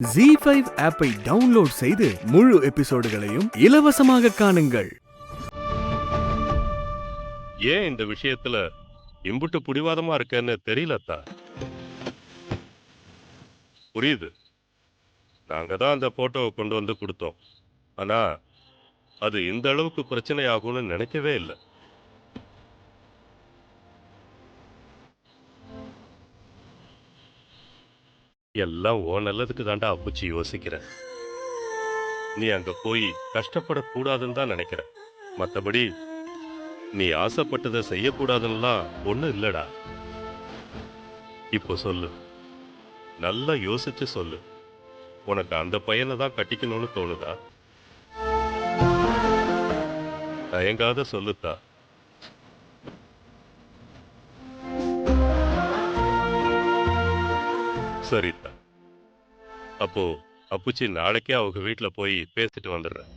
ZEE5 ஆப்பை download செய்து முழு எபிசோடுகளையும் இலவசமாக காணுங்கள். ஏன் இந்த விஷயத்துல இம்புட்டு புடிவாதமா இருக்கேன்னு தெரியலத்தா. புரியுது, நாங்க தான் அந்த போட்டோவை கொண்டு வந்து கொடுத்தோம். ஆனா அது இந்த அளவுக்கு பிரச்சனை ஆகும்னு நினைக்கவே இல்லை. எல்லாம் ஓ நல்லதுக்கு தாண்டா அப்புச்சி யோசிக்கிறேன். நீ அங்க போய் கஷ்டப்படக்கூடாதுன்னு தான் நினைக்கிற. மற்றபடி நீ ஆசைப்பட்டதை செய்யக்கூடாதுன்னெலாம் ஒன்றும் இல்லடா. இப்போ சொல்லு, நல்லா யோசிச்சு சொல்லு, உனக்கு அந்த பையனை தான் கட்டிக்கணும்னு தோணுதா? தயங்காத சொல்லுத்தா. சரித்தா, அப்போ அப்புச்சி நாளைக்கே அவங்க வீட்டில் போய் பேசிட்டு வந்துடுறேன்.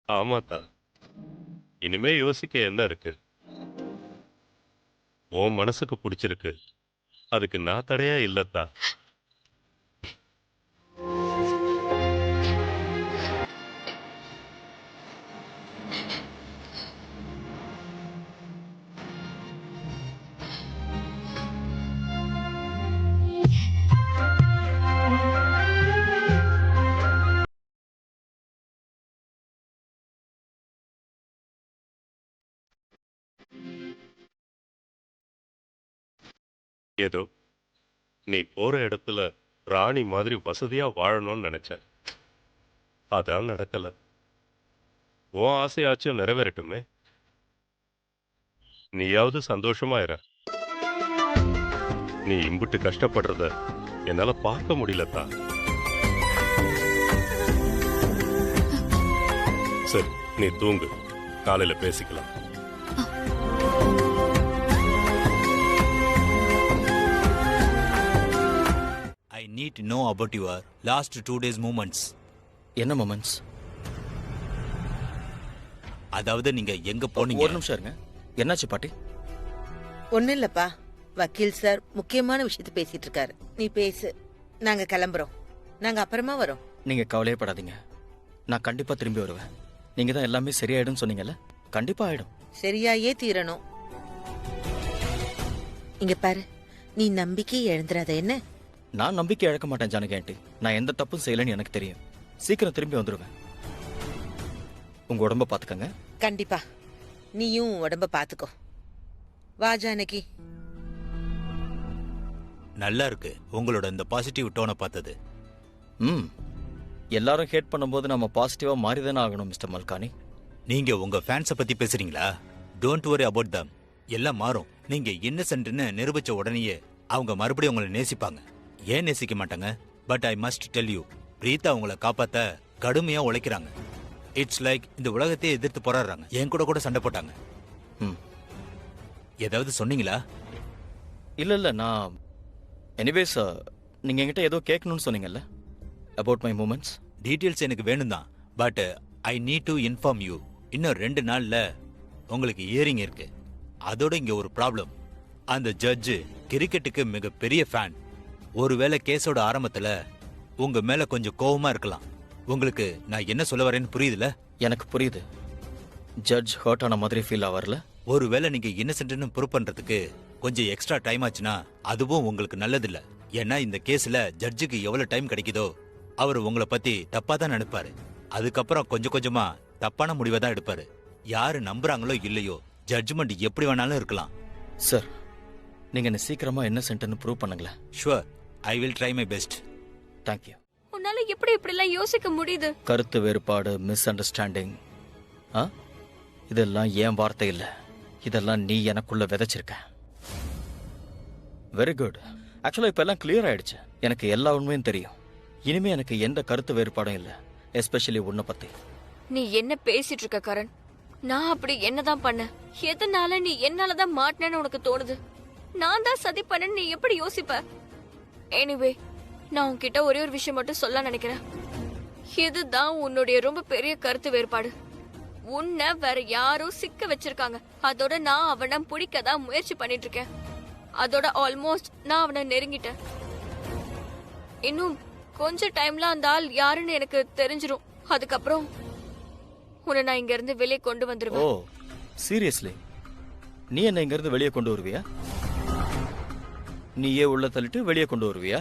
ஆமாத்தா, இனிமே யோசிக்க என்ன இருக்கு? உன் மனசுக்கு பிடிச்சிருக்கு, அதுக்கு நான் தடையா இல்லத்தா. ஏதோ நீ போற இடத்துல ராணி மாதிரி வசதியா வாழணும்னு நினைச்ச, அதான் நடக்கல. உன் ஆசையாச்சும் நிறைவேறட்டுமே. நீயாவது சந்தோஷமா இரு. நீ இம்புட்டு கஷ்டப்படுறத என்னால பார்க்க முடியலத்தா. சரி, நீ தூங்கு, காலையில பேசிக்கலாம். I need to know about your last 2 days movements. என்ன மொமெண்ட்ஸ்? அதாவது நீங்க எங்க போனீங்க? ஒரு நிமிஷம் இருங்க. என்னாச்சு பாட்டி? ஒன்னும் இல்லப்பா, வக்கீல் சார் முக்கியமான விஷயத்த பேசிட்டு இருக்காரு. நீ பேசு, நாங்க கிளம்புறோம். நாங்க அப்புறமா வரோம். நீங்க கவலையே படாதீங்க, நான் கண்டிப்பா திரும்பி வருவேன். நீங்க தான் எல்லாமே சரியாயிடும் சொன்னீங்கல்ல, கண்டிப்பா ஆயிடும். சரியாயே தீரணும். இங்க பாரு, நீ நம்பிக்கை இழந்துடாத என்ன? நான் நம்பிக்கை இழக்க மாட்டேன் ஜானகி ஆண்டி. நான் எந்த தப்பும் செய்யலன்னு எனக்கு தெரியும். சீக்கிரம் திரும்பி வந்துருவேன். உங்க உடம்ப பாத்துக்கங்க. கண்டிப்பா, நீயும் உடம்ப பாத்துக்கோ. வா ஜானகி. நல்லா இருக்கு உங்களோட இந்த பாசிட்டிவ் டோனை பார்த்தது. எல்லாரும் ஹேட் பண்ணும்போது நம்ம பாசிட்டிவா மாறிதானே ஆகணும் மிஸ்டர் மல்கானி. நீங்க உங்க ஃபேன்ஸை பத்தி பேசுறீங்களா? Don't worry about them. எல்லாம் மாறும். நீங்க இன்னசென்ட்னு நிரூபிச்ச உடனேயே அவங்க மறுபடியும் உங்களை நேசிப்பாங்க. ஏன் நேசிக்க மாட்டாங்க? But I must tell you, Preetha உங்களை காப்பாத்த கடுமையா உழைக்கிறாங்க. இட்ஸ் லைக் இந்த உலகத்தையே எதிர்த்து போராடுறாங்க. என் கூட கூட சண்டை போட்டாங்க. ஏதாவது சொன்னீங்களா? இல்ல நான் எனிவேஸ், நீங்க என்கிட்ட ஏதோ கேட்கணும்னு சொன்னீங்கல்ல அபவுட் மை மூமெண்ட்ஸ். டீட்டெயில்ஸ் எனக்கு வேணும் தான், but I need to inform you. இன்னும் 2 நாள்ல உங்களுக்கு இயரிங் இருக்கு. அதோட இங்க ஒரு ப்ராப்ளம். அந்த ஜட்ஜு கிரிக்கெட்டுக்கு மிகப்பெரிய ஃபேன். ஒருவேளை கேஸோட ஆரம்பத்துல உங்க மேல கொஞ்சம் கோவமா இருக்கலாம். உங்களுக்கு நான் என்ன சொல்ல வரேன்னு புரியுதுல? எனக்கு புரியுது. ஜட்ஜ் ஹர்ட் ஆன மாதிரி ஃபீல் ஆவறல. ஒருவேளை நீங்க இன்னசென்ட்னு ப்ரூவ் பண்றதுக்கு கொஞ்சம் எக்ஸ்ட்ரா டைம் ஆச்சுன்னா அதுவும் உங்களுக்கு நல்லதில்ல. ஏன்னா இந்த கேஸ்ல ஜட்ஜுக்கு எவ்வளவு டைம் கிடைக்குதோ அவர் உங்களை பத்தி தப்பா தான் நினைப்பாரு. அதுக்கப்புறம் கொஞ்சம் கொஞ்சமா தப்பான முடிவை தான் எடுப்பாரு. யாரு நம்புறாங்களோ இல்லையோ, ஜட்ஜ்மெண்ட் எப்படி வேணாலும் இருக்கலாம். சார், நீங்க என்ன சீக்கிரமா இன்னசென்ட்னு ப்ரூவ் பண்ணுங்களேன். Sure, I will try my best. Thank you. உன்னால எப்படி இப்படி எல்லாம் யோசிக்க முடியுது? கருத்து வேறுபாடு, மிஸ் அண்டர்ஸ்டாண்டிங், இதெல்லாம் ஏன் வார்த்தை இல்ல, இதெல்லாம் நீ எனக்குள்ள விதைச்சிருக்க. Very good. ஆக்சுவலா இப்ப எல்லாம் கிளியர் ஆயிடுச்சு. எனக்கு எல்லா உண்மையும் தெரியும். இனிமே எனக்கு எந்த கருத்து வேறுபாடும் இல்ல, எஸ்பெஷலி உன்னை பத்தி. நீ என்ன பேசிட்டு இருக்க கரண்? நான் அப்படி என்னதான் பண்ண? எதனால நீ என்னாலதான் மாட்டினேன்னு உனக்கு தோணுது? நான் தான் சதி பண்ணேன்னு நீ எப்படி யோசிப்ப? எனிவே, நான் உன்கிட்ட ஒரே ஒரு விஷயம் மட்டும் சொல்ல நினைக்கிறேன். இதுதான் உன்னுடைய ரொம்ப பெரிய கருத்து வேறுபாடு. உன்னை வேற யாரோ சிக்க வச்சிருக்காங்க. அதோட நான் அவனை பிடிக்கதான் முயற்சி பண்ணிட்டு இருக்கேன். அதோட ஆல்மோஸ்ட் நான் அவனை நெருங்கிட்டேன். இன்னும் கொஞ்ச டைம்ல அந்த ஆள் யாருன்னு எனக்கு தெரிஞ்சிரும். அதுக்கப்புறம் உன்னை நான் இங்க இருந்து வெளியே கொண்டு ஓ வந்துருவேன். சீரியஸ்லி நீ என்ன இங்க இருந்து வெளியே கொண்டு வருவியா? நீயே உள்ள தள்ளிட்டு வெளியே கொண்டு வருவியா?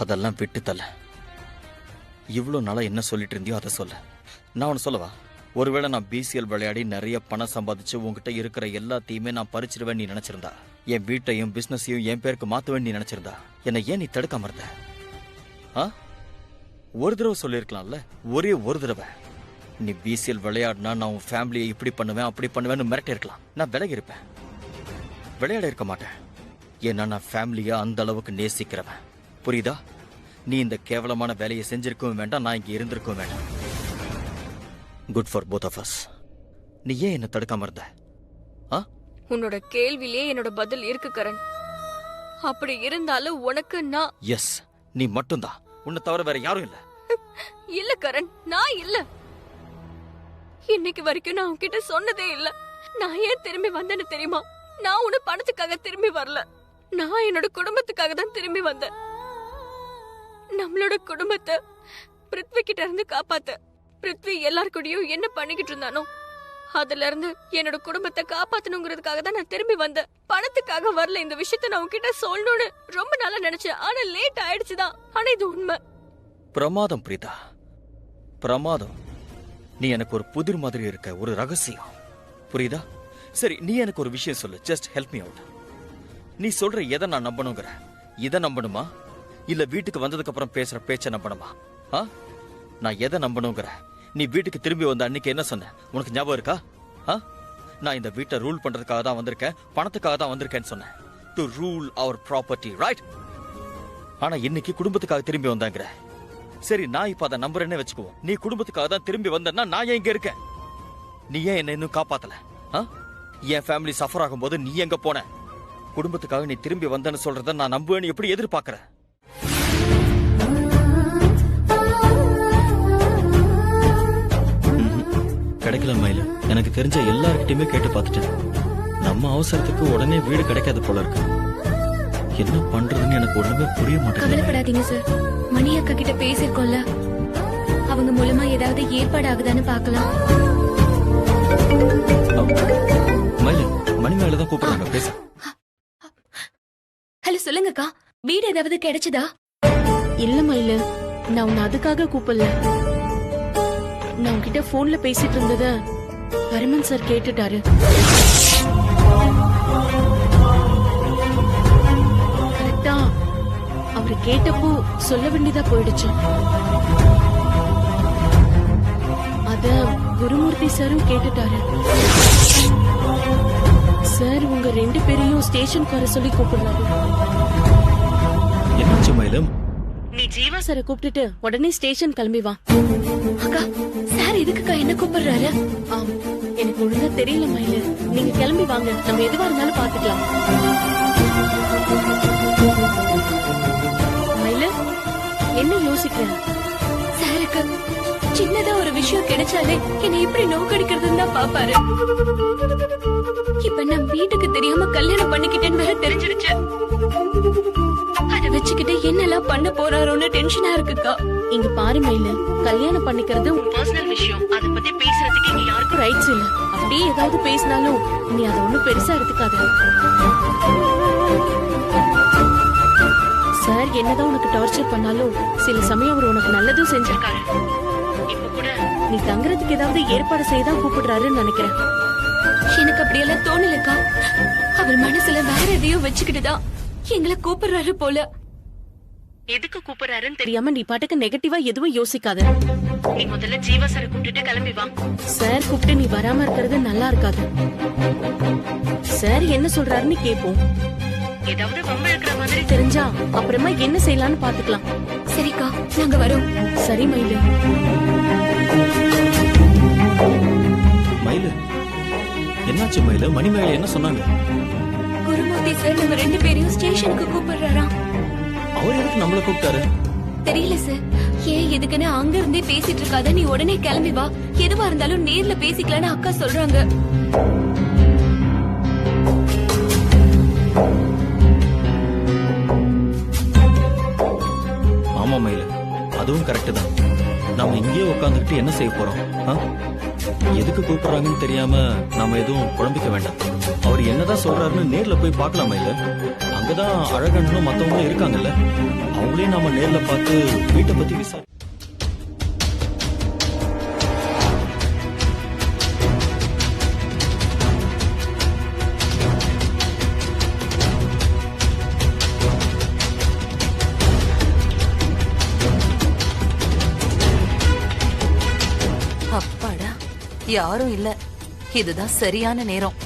அதெல்லாம் விட்டு தள்ள. இவ்வளவு நாளா என்ன சொல்லிட்டு இருந்தியோ அதை சொல்ல. நான் உன்னை சொல்லவா? ஒருவேளை நான் பிசிஎல் விளையாடி நிறைய பணம் சம்பாதிச்சு உங்ககிட்ட இருக்கிற எல்லாத்தையுமே நான் பறிச்சிருவேன் நீ நினைச்சிருந்தா, என் வீட்டையும் பிசினஸையும் என் பேருக்கு மாத்துவேன் நீ நினைச்சிருந்தா, என்னை ஏன் நீ தடுக்காம இருந்த? ஒரு தடவை சொல்லியிருக்கலாம்ல, ஒரே ஒரு தடவை. நீ பிசிஎல் விளையாடினா நான் உன் ஃபேமிலியை இப்படி பண்ணுவேன் அப்படி பண்ணுவேன்னு மிரட்டி இருக்கலாம். நான் விலகி இருப்பேன், விளையாட இருக்க மாட்டேன். ஏன்னா நான் ஃபேமிலியை அந்த அளவுக்கு நேசிக்கிறவன். புரியுதா? நீ இந்த கேவலமான வேலையை செஞ்சிருக்கவும் வேண்டாம், நான் இங்க இருந்திருக்கவும் வேண்டாம். Good for both of us. நீ ஏன் என்ன தடுக்காம இருந்த? உன்னோட கேள்வியிலே என்னோட பதில் இருக்கு கரண். அப்படி இருந்தாலும் உனக்கு நான் எஸ், நீ மட்டும்தான். உன்னை தவிர வேற யாரும் இல்ல. இல்ல கரண், நான் இல்ல. இன்னைக்கு வரைக்கும் நான் உன்கிட்ட சொன்னதே இல்ல. நான் ஏன் திரும்பி வந்தேன்னு தெரியுமா? நான் உன்னை பணத்துக்காக திரும்பி வரல. நான் என்னோட குடும்பத்துக்காக தான் திரும்பி வந்தேன். நம்மளோட குடும்பத்தை பிருத்வி கிட்ட இருந்து காப்பாத்த. பிருத்வி எல்லாருக்கூடயும் என்ன பண்ணிக்கிட்டு இருந்தானோ அதுல இருந்து என்னோட குடும்பத்தை காப்பாத்தணுங்கிறதுக்காக தான் நான் திரும்பி வந்தேன். பணத்துக்காக வரல. இந்த விஷயத்த நான் உன்கிட்ட சொல்லணும்னு ரொம்ப நாளா நினைச்சேன். ஆனா லேட் ஆயிடுச்சுதான். ஆனா இது உண்மை. பிரமாதம் பிரீதா, பிரமாதம். நீ எனக்கு ஒரு புதிர் மாதிரி இருக்க, ஒரு ரகசியம். புரியுதா? சரி, நீ எனக்கு ஒரு விஷயம் சொல்லு. Just help me out. நீ சொல்ற எதை நான் நம்பணுங்கிற? இதை நம்பணுமா இல்ல வீட்டுக்கு வந்ததுக்கு அப்புறம் பேசுற பேச்ச நம்பணுமா? நான் எதை நம்பணுங்கிற? நீ வீட்டுக்கு திரும்பி வந்த அன்னைக்கு என்ன சொன்ன? உனக்கு ஞாபகம் இருக்கா? நான் இந்த வீட்டை ரூல் பண்றதுக்காக தான் வந்திருக்கேன், பணத்துக்காக தான் வந்திருக்கேன்னு சொன்னேன். To rule our property, right? ஆனா இன்னைக்கு குடும்பத்துக்காக திரும்பி வந்தாங்கிற. சரி, நான் இப்ப அதை நம்புறேன்னு வச்சுக்குவோம். நீ குடும்பத்துக்காக தான் திரும்பி வந்தேன்னா நான் ஏன் இங்க இருக்கேன்? நீ ஏன் என்ன இன்னும் காப்பாத்தல? என் ஃபேமிலி சஃபர் ஆகும் போது நீ எங்க போன? குடும்பத்துக்காக நீ திரும்பி வந்தேன்னு சொல்றத நான் நம்புவேன்னு எப்படி எதிர்பார்க்கற? கிடைக்கல மயில. எனக்கு தெரிஞ்ச எல்லார்கிட்டயுமே கேட்டு பார்த்துட்டேன். நம்ம அவசரத்துக்கு உடனே வீடு கிடைக்காது போல இருக்கு. என்ன பண்றதுன்னு எனக்கு ஒண்ணுமே புரிய மாட்டேங்குது. கவலைப்படாதீங்க சார், மணி அக்கா கிட்ட பேசிருக்கோம்ல, அவங்க மூலமா ஏதாவது ஏற்பாடு ஆகுதான்னு பார்க்கலாம். மயில, மணி மேலதான் கூப்பிடுறாங்க, பேச. ஹலோ, சொல்லுங்கக்கா, வீடு ஏதாவது கிடைச்சதா? இல்ல மயில, நான் உன்னை அதுக்காக கூப்பிடல. நான் உன்கிட்ட போன்ல பேசிட்டு இருந்தத வரமன் சார் கேட்டுட்டாரு. கரெக்டா அவரு கேட்டப்போ சொல்ல வேண்டியதா போயிடுச்சு. அத குருமூர்த்தி சாரும் கேட்டுட்டாரு. சார் உங்க 2 பேரையும் ஸ்டேஷனுக்கு வர சொல்லி கூப்பிடுறாரு. என்னாச்சு மயிலம்? நீ ஜீவா சாரை கூப்பிட்டுட்டு உடனே ஸ்டேஷன் கிளம்பி வா. அக்கா, சார் எதுக்குக்கா என்ன கூப்பிடுறாரு? எனக்கு ஒழுங்கா தெரியல மயில. நீங்க கிளம்பி வாங்க, நம்ம எதுவா இருந்தாலும் பாத்துக்கலாம். மயில, என்ன யோசிக்கிறேன்? சாருக்கு சின்னதா ஒரு விஷயம் கிடைச்சாலே என்னை எப்படி நோக்கடிக்கிறதுன்னு தான் பாப்பாரு. இப்ப நான் வீட்டுக்கு தெரியாம கல்யாணம் பண்ணிக்கிட்டேன்னு வேற தெரிஞ்சிருச்சு. அதை வச்சுக்கிட்டு என்னெல்லாம் பண்ண போறாரோன்னு டென்ஷனா இருக்குக்கா. இங்க பாரு மயில, கல்யாணம் பண்ணிக்கிறது உன் பர்சனல் விஷயம். அத பத்தி பேசுறதுக்கு இங்க யாருக்கும் ரைட்ஸ் இல்ல. அப்படியே ஏதாவது பேசினாலும் நீ அதை ஒண்ணும் பெருசா எடுத்துக்காத. சார் என்னதான் உனக்கு டார்ச்சர் பண்ணாலும் சில சமயம் அவர் உனக்கு நல்லதும் செஞ்சிருக்காரு. இப்ப கூட நீ தங்குறதுக்கு ஏதாவது ஏற்பாடு செய்யதான் கூப்பிடுறாருன்னு நினைக்கிறேன். எனக்கு அப்படியெல்லாம் தோணலக்கா. அவர் மனசுல வேற எதையோ வச்சுக்கிட்டுதான் எங்களை கூப்பிடுறாரு போல. எதுக்கு கூப்பிடுறாருன்னு தெரியாம நீ பாட்டுக்கு நெகட்டிவா எதுவும் யோசிக்காத. நீ முதல்ல ஜீவா சாரை கூப்பிட்டுட்டு கிளம்பி வா. சார் கூப்பிட்டு நீ வராம இருக்கிறது நல்லா இருக்காது. சார் என்ன சொல்றாருன்னு கேப்போம். ஏதாவது வம்பு இருக்கிற மாதிரி தெரிஞ்சா அப்புறமா என்ன செய்யலாம்னு பாத்துக்கலாம். சரிக்கா, நாங்க வரோம். சரி மயிலு. மயிலு, என்னாச்சு மயிலு? மணி மேல என்ன சொன்னாங்க? குருமூர்த்தி சார் நம்ம 2 பேரையும் ஸ்டேஷனுக்கு கூப்பிடுறாராம். அவர் எதுக்கு நம்மள கூப்பிட்டாரு? தெரியல சார், ஏன் எதுக்குன்னு அங்க இருந்தே பேசிட்டு இருக்காத, நீ உடனே கிளம்பி வா. எதுவா இருந்தாலும் நேர்ல பேசிக்கலான்னு அக்கா சொல்றாங்க. ஆமா மயில, அதுவும் கரெக்ட் தான். நாம இங்கேயே உட்காந்துக்கிட்டு என்ன செய்ய போறோம்? ஆ? எதுக்கு கூப்பிடுறாங்கன்னு தெரியாம நாம எதுவும் குழம்பிக்க வேண்டாம். அவர் என்னதான் சொல்றாருன்னு நேர்ல போய் பார்க்கலாம் மயில. அங்கதான் அழகன்னும் மத்தவங்களும் இருக்காங்கல்ல, அவங்களையும் நாம நேர்ல பார்த்து வீட்டை பத்தி விசாரி. அப்பாடா, யாரும் இல்ல. இதுதான் சரியான நேரம்.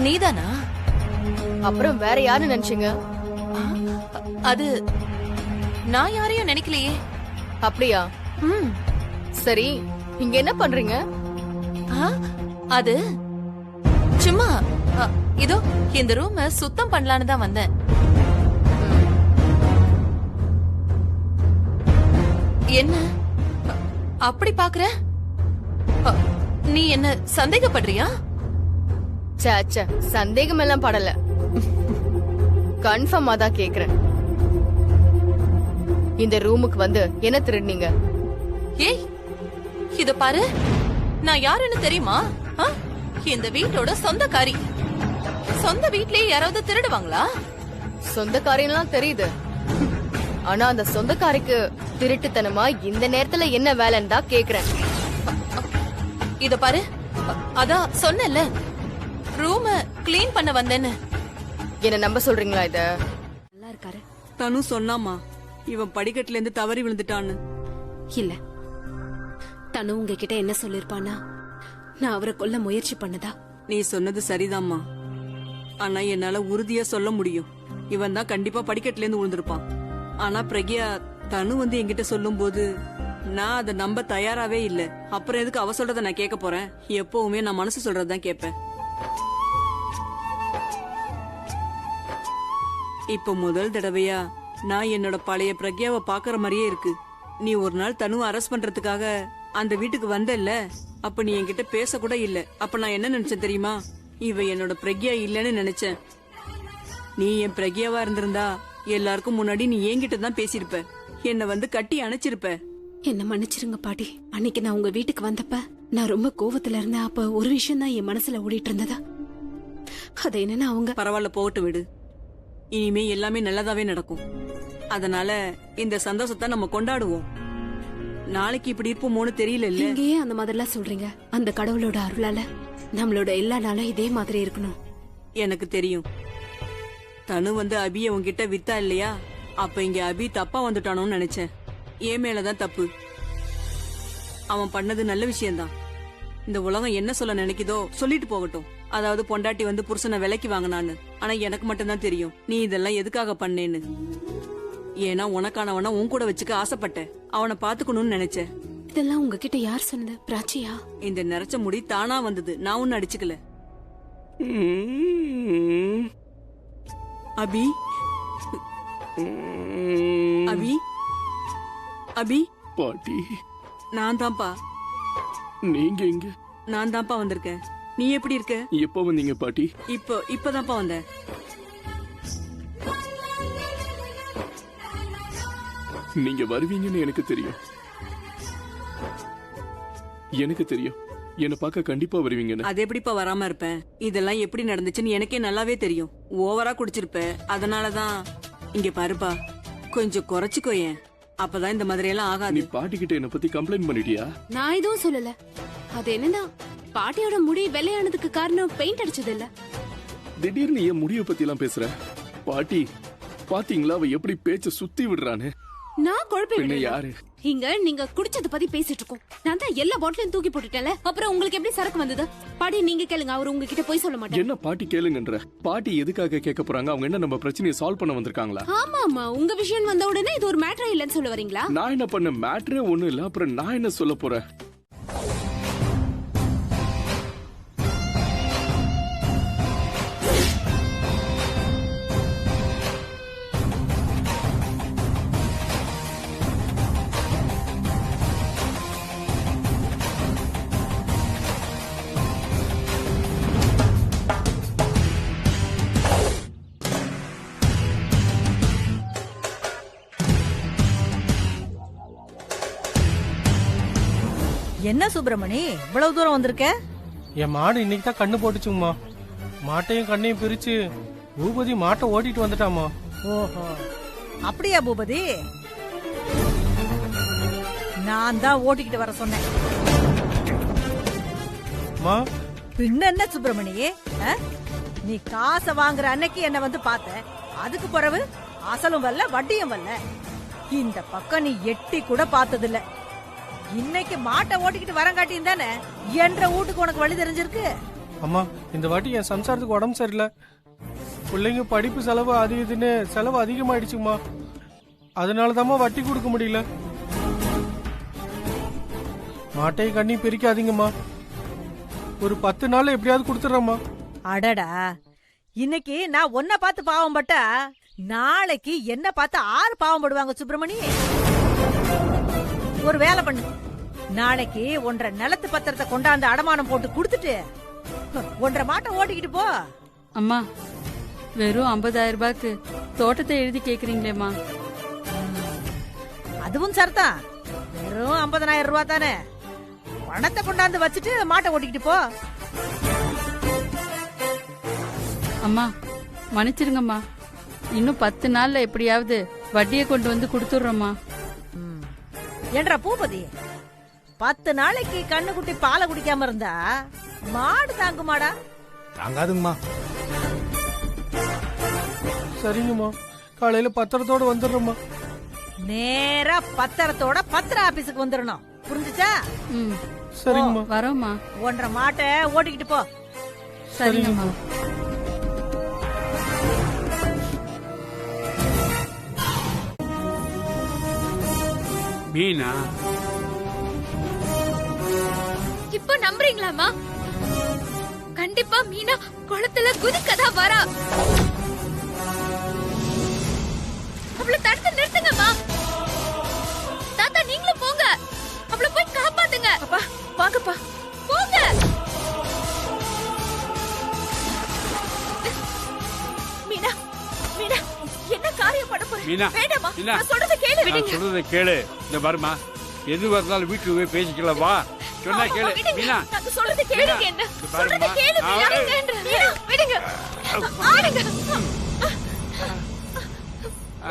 நீதானா? அப்புறம் வேற யாரு நினைச்சீங்க? அது நான் யாரையும் நினைக்கலையே. அப்படியா? சரி, இங்க என்ன பண்றீங்க? அது சும்மா இதோ இந்த ரூம சுத்தம் பண்ணலான்னு தான் வந்தேன். என்ன அப்படி பாக்குற? நீ என்ன சந்தேகப்படுறியா? சாச்சா, சந்தேகம் எல்லாம் படல. கன்ஃபார்மா தான் கேக்குறேன். இந்த ரூமுக்கு வந்து என்ன திருடுனீங்க? ஏய், இத பாரு, நான் யாருன்னு தெரியுமா? இந்த வீட்டோட சொந்தக்காரி. சொந்த வீட்லயே யாராவது திருடுவாங்களா? சொந்தக்காரின்லாம் தெரியுது. ஆனா அந்த சொந்தக்காரிக்கு திருட்டுத்தனமா இந்த நேரத்துல என்ன வேலைன்னு தான் கேக்குறேன். இத பாரு, அதான் சொன்னேன்ல, ரூம கிளீன் பண்ண வந்தேன்னு. என்ன நம்ப சொல்றீங்களா? இத நல்லா இருக்காரு. தனு சொன்னாமா இவன் படிக்கட்டுல இருந்து தவறி விழுந்துட்டான்னு. இல்ல, தனு உங்ககிட்ட என்ன சொல்லிருப்பானா, நான் அவரை கொல்ல முயற்சி பண்ணதா? நீ சொன்னது சரிதாம்மா. ஆனா என்னால உறுதியா சொல்ல முடியும், இவன் தான் கண்டிப்பா படிக்கட்டுல இருந்து விழுந்திருப்பான். ஆனா பிரக்யா தனு வந்து என்கிட்ட சொல்லும் போது நான் அதை நம்ப தயாராவே இல்ல. அப்புறம் எதுக்கு அவ சொல்றத நான் கேட்க போறேன்? எப்பவுமே நான் மனசு சொல்றதுதான் கேட்பேன். இப்ப முதல் தடவையா நான் என்னோட பழைய பிரக்யாவை பாக்குற மாதிரியே இருக்கு. நீ ஒரு நாள் தனுவை அரெஸ்ட் பண்றதுக்காக அந்த வீட்டுக்கு வந்தல்ல, அப்ப நீ என்கிட்ட பேச கூட இல்ல. அப்ப நான் என்ன நினைச்சேன் தெரியுமா? இவ என்னோட பிரக்யா இல்லன்னு நினைச்சேன். நீ என் பிரக்யாவா இருந்திருந்தா எல்லாருக்கும் முன்னாடி நீ என்கிட்ட தான் பேசிருப்ப, என்ன வந்து கட்டி அணைச்சிருப்ப. என்ன மன்னிச்சிருங்க பாட்டி. அன்னைக்கு நான் உங்க வீட்டுக்கு வந்தப்ப நான் ரொம்ப கோவத்துல இருந்தேன். அப்ப ஒரு விஷயம் தான் என் மனசுல ஓடிட்டு இருந்ததா. அது என்னன்னா, அவங்க பரவாயில்ல, போட்டு விடு. இனிமே எல்லாமே நல்லதாவே நடக்கும். அதனால இந்த சந்தோஷத்தை நம்ம கொண்டாடுவோம். நாளைக்கு இப்படி இருப்போமோன்னு தெரியல. நீங்க ஏன் அந்த மாதிரிலாம் சொல்றீங்க? அந்த கடவுளோட அருளால நம்மளோட எல்லா நாளும் இதே மாதிரி இருக்கணும். எனக்கு தெரியும். தனு வந்து அபிய உன்கிட்ட வித்தா இல்லையா, அப்ப இங்க அபி தப்பா வந்துட்டானோன்னு நினைச்சேன். என் மேலதான் தப்பு. அவன் பண்ணது நல்ல விஷயம்தான். இந்த உலகம் என்ன சொல்ல நினைக்குதோ சொல்லிட்டு போகட்டும். அதாவது பொண்டாட்டி வந்து புருஷனை விலைக்கு வாங்கினான்னு. ஆனா எனக்கு மட்டும்தான் தெரியும் நீ இதெல்லாம் எதுக்காக பண்ணேன்னு. ஏன்னா உனக்கானவன உன் கூட வச்சுக்க ஆசைப்பட்ட, அவனை பாத்துக்கணும்னு நினைச்ச. இதெல்லாம் உங்ககிட்ட யார் சொன்னது? பிராச்சியா? இந்த நிறைச்ச முடி தானா வந்தது, நான் ஒன்னு அடிச்சுக்கல. அபி அபி அபி பாட்டி நான் தான்ப்பா. நீங்க எங்க? நான் தான்ப்பா வந்திருக்கேன். நீ எப்படி இருக்க? எப்போ வந்தீங்க பாட்டி? இப்பதான்ப்பா வந்தேன். நீங்க வருவீங்கன்னு எனக்கு தெரியும். என்ன பார்க்க கண்டிப்பா வருவீங்கன்னு. அது எப்படிப்பா வராம இருப்பேன்? இதெல்லாம் எப்படி நடந்துச்சுன்னு எனக்கே நல்லாவே தெரியும். ஓவரா குடிச்சிருப்ப, அதனாலதான். இங்க பாருப்பா, கொஞ்சம் குறைச்சுக்கோயேன், அப்பதான் இந்த மாதிரி எல்லாம் நீ ஆகாது. பாட்டி கிட்ட என்ன பத்தி கம்ப்ளைண்ட் பண்ணிட்டியா? நான் எதுவும் சொல்லல. அது என்னன்னா, பாட்டியோட முடி வெள்ளையானதுக்கு காரணம் பெயிண்ட் அடிச்சது இல்ல. திடீர்னு ஏன் முடிய பத்தி எல்லாம் பேசுற? பாட்டி பாத்தீங்களா அவ எப்படி பேச்ச சுத்தி விடுறான்னு? நான் குழப்பி பின்ன விடல. யாரு? இங்க நீங்க குடிச்சத பத்தி பேசிட்டு இருக்கோம். நான் தான் எல்லா பாட்டிலையும் தூக்கி போட்டுட்டேன்ல. அப்புறம் உங்களுக்கு எப்படி சரக்கு வந்தது? பாட்டி நீங்க கேளுங்க, அவர் உங்ககிட்ட போய் சொல்ல மாட்டாரு. என்ன பாட்டி கேளுங்கன்ற? பாட்டி எதுக்காக கேட்க போறாங்க? அவங்க என்ன நம்ம பிரச்சனையை சால்வ் பண்ண வந்திருக்காங்களா? ஆமா, உங்க விஷயம் வந்த உடனே இது ஒரு மேட்டரே இல்லன்னு சொல்ல வரீங்களா? நான் என்ன பண்ண? மேட்டரே ஒண்ணும் இல்ல, அப்புறம் நான் என்ன சொல்ல போறேன்? என்ன சுப்பிரமணி இவ்வளவு தூரம் வந்திருக்க? என் மாடு இன்னைக்கு தான் கண்ணு போட்டுச்சுங்கம்மா. மாட்டையும் கண்ணையும் பிரிச்சு பூபதி மாட்டை ஓட்டிட்டு வந்துட்டாமா. ஓஹோ, அப்படியா பூபதி? நான் தான் ஓட்டிக்கிட்டு வர சொன்னேன். மா பின்ன என்ன சுப்பிரமணி, நீ காசை வாங்குற அன்னைக்கு என்ன வந்து பார்த்த, அதுக்கு பிறகு அசலும் வரல வட்டியும் வரல. இந்த பக்கம் நீ எட்டி கூட பார்த்ததில்ல. இன்னைக்கு மாட்டை ஓட்டிக்கிட்டு வரங்காட்டியும் தானே என்ற வீட்டுக்கு உனக்கு வழி தெரிஞ்சிருக்கு. அம்மா, இந்த வாட்டி என் சம்சாரத்துக்கு உடம்பு சரியில்லை. பிள்ளைங்க படிப்பு செலவு அது இதுன்னு செலவு அதிகமாயிடுச்சுமா. அதனாலதாம்மா வட்டி கொடுக்க முடியல. மாட்டையும் கண்ணையும் பிரிக்காதீங்கம்மா. ஒரு 10 நாள் எப்படியாவது கொடுத்துறேம்மா. அடடா, இன்னைக்கு நான் உன்னை பார்த்து பாவம் பட்டா நாளைக்கு என்ன பார்த்து 6 பாவம் படுவாங்க சுப்பிரமணி. ஒரு வேலை பண்ணு, நாளைக்கு 1.5 நிலத்து பத்திரத்தை கொண்டாந்து அடமானம் போட்டு கொடுத்துட்டு 1.5 மாட்டை ஓட்டிக்கிட்டு போ. அம்மா, வெறும் 50,000 ரூபாய்க்கு தோட்டத்தை எழுதி கேக்குறீங்களேம்மா? அதுவும் சரிதான், வெறும் 50,000 ரூபாய் தானே. பணத்தை கொண்டாந்து வச்சுட்டு மாட்டை ஓட்டிக்கிட்டு போ. அம்மா மன்னிச்சிருங்கம்மா, இன்னும் 10 நாள்ல எப்படியாவது வட்டியை கொண்டு வந்து கொடுத்துடுறோம்மா. என்ற பூபதி, 10 நாளைக்கு கண்ணுக்குட்டி பாலை குடிக்காம இருந்தா மாடு தாங்குமாடா? தாங்காதுங்கம்மா. சரிங்கம்மா, காலையில பத்திரத்தோட வந்துடுறோம்மா. நேரா பத்திரத்தோட பத்திர ஆபீஸுக்கு வந்துடணும், புரிஞ்சுச்சா? சரிங்கம்மா. வரோம்மா. 1.5 மாட்டை ஓட்டிக்கிட்டு போ. சரிங்கம்மா. மீனா, இப்ப நம்புறீங்களாமா? கண்டிப்பா மீனா குளத்துல குதிக்கதான் வரா. அவளை தடுத்து நிறுத்துங்கம்மா. தாத்தா நீங்களும் போங்க, அவளை போய் காப்பாத்துங்க. அப்பா வாங்கப்பா, போங்க. மீனா, மீனா என்ன காரியம் பண்ண போறீங்க? மீனா, வேண்டாமா, மீனா, நான் சொல்றத கேளு. நான் சொல்றதை கேளு. இந்த பாருமா, எது வரதாலும் வீட்டுக்கு போய் பேசிக்கலாம். வா, சொன்னா கேளு. மீனா, நான் சொல்றத கேளுங்க. என்ன சொல்றத கேளு மீனா. மீனா விடுங்க, ஆடுங்க.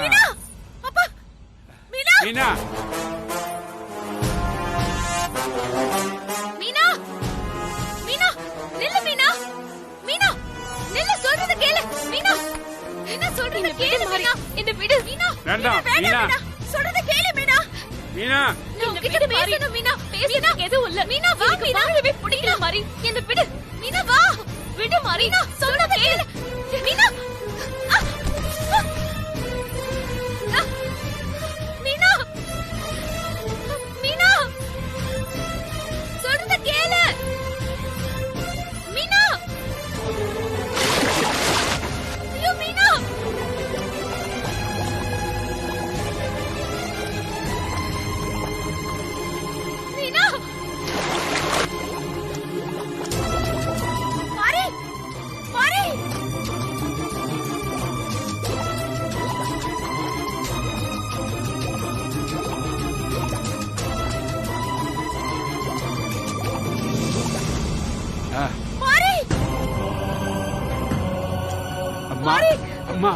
மீனா, அப்பா, மீனா, மீனா, மீனா, மீனா நில்லு. மீனா, மீனா நில்லு, சொல்றத கேளு. மீனா, என்ன சொல்றத கேளு. மீனா என்ன விடு. மீனா வேண்டாம். மீனா, சொல்றத கேளு. மீனா, மீனா, நான் உன்கிட்ட பேசணும். மீனா பேசினா எதுவும் இல்ல. மீனா வா. மீனா புடிக்கிற மாதிரி என்ன விடு. மீனா வா. விடு மரீனா, சொல்றத கேளு. மீனா, மீனா, மீனா, சொல்றத கேளு. மீனா, ஐயோ மீனா. மீனா, மாரி, மாரி. மாரி, அம்மா அம்மா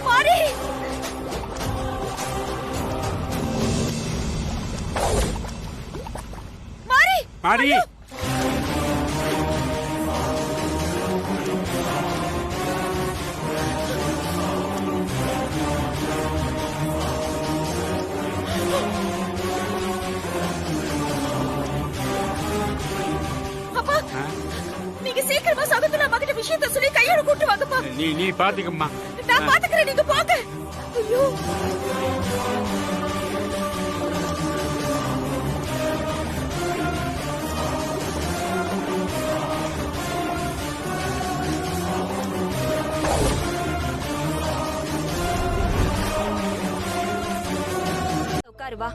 மாரி. மாரி, மாரி அப்பா, நீங்க சீக்கிரமா சகுந்தலா மகிட்ட விஷயத்தை சொல்லி கையோட கூட்டு வாங்கப்பா. நீ பாத்துக்கம்மா. நான் பாத்துக்கிறேன், நீங்க போங்க. ஐயோ, உட்காரு வா,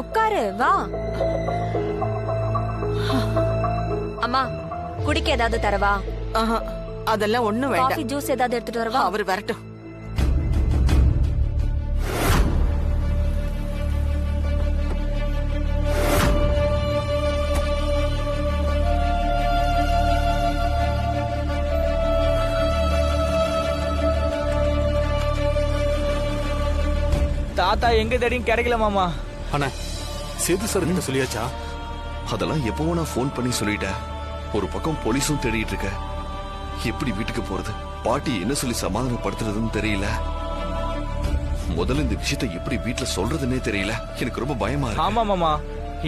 உட்காரு வா. அம்மா, குடிக்க ஏதாவது தரவா? அதெல்லாம் ஒண்ணும் காஃபி வேண்டாம். ஜூஸ் ஏதாவது எடுத்துட்டு வரவா? அவர் வரட்டும். தாத்தா எங்க தேடியும் கிடைக்கல மாமா. அண்ணா, சேது சார் கிட்ட சொல்லியாச்சா? அதெல்லாம் எப்பவோ நான் ஃபோன் பண்ணி சொல்லிட்டேன். ஒரு பக்கம் போலீஸும் தேடிட்டு இருக்க. எப்படி வீட்டுக்கு போறது? பாட்டி என்ன சொல்லி சமாதானப்படுத்துறதுன்னு தெரியல. முதல்ல இந்த விஷயத்தை எப்படி வீட்டுல சொல்றதுன்னே தெரியல. எனக்கு ரொம்ப பயமா இருக்கு. ஆமா மாமா,